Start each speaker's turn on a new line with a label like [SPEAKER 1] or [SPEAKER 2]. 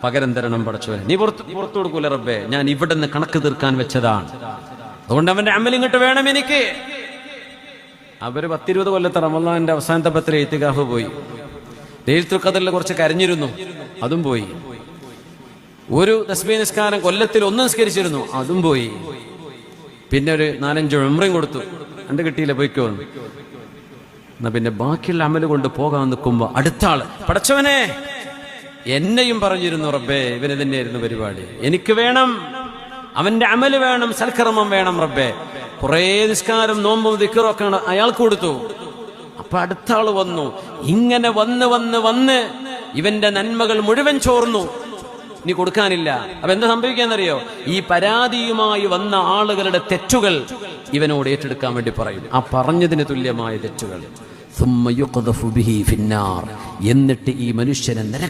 [SPEAKER 1] പകരം തരണം പടച്ചവനെ. നീ പുറത്തു കൊടുക്കൂല റബ്ബേ, ഞാൻ ഇവിടെ നിന്ന് കണക്ക് തീർക്കാൻ വെച്ചതാണ്, അതുകൊണ്ട് അവന്റെ അമൽ ഇങ്ങോട്ട് വേണം എനിക്ക്. അവര് 10-20 കൊല്ലത്തെ റമളാന്റെ അവസാനത്തെ പത്തിൽ ഇത്തികാഫ് പോയി. ലൈലത്തുൽ ഖദറിൽ കുറച്ച് കരഞ്ഞിരുന്നു, അതും പോയി. ഒരു തസ്ബീഹ് നിസ്കാരം കൊല്ലത്തിൽ 1 നിസ്കരിച്ചിരുന്നു, അതും പോയി. പിന്നെ ഒരു 4-5 ഉംറയും കൊടുത്തു, എന്റെ കിട്ടിയില്ല, പോയിക്കോ. എന്നാ പിന്നെ ബാക്കിയുള്ള അമല് കൊണ്ട് പോകാൻ നിൽക്കുമ്പോ അടുത്ത ആള്, പടച്ചവനെ എന്നെയും പറഞ്ഞിരുന്നു റബ്ബേ, ഇവന് തന്നെയായിരുന്നു പരിപാടി, എനിക്ക് വേണം അവന്റെ അമല് വേണം, സൽക്കർമ്മം വേണം റബ്ബേ. കുറെ നിസ്കാരം നോമ്പും ദിക്റും ഒക്കെ അയാൾക്ക് കൊടുത്തു. അപ്പൊ അടുത്ത ആള് വന്നു. ഇങ്ങനെ വന്ന് ഇവന്റെ നന്മകൾ മുഴുവൻ ചോർന്നു, ഇനി കൊടുക്കാനില്ല. അപ്പൊ എന്താ സംഭവിക്കാന്നറിയോ? ഈ പരാതിയുമായി വന്ന ആളുകളുടെ തെറ്റുകൾ ഇവനോട് ഏറ്റെടുക്കാൻ വേണ്ടി പറയും, ആ പറഞ്ഞതിന് തുല്യമായ തെറ്റുകൾ. എന്നിട്ട് ഈ മനുഷ്യനെ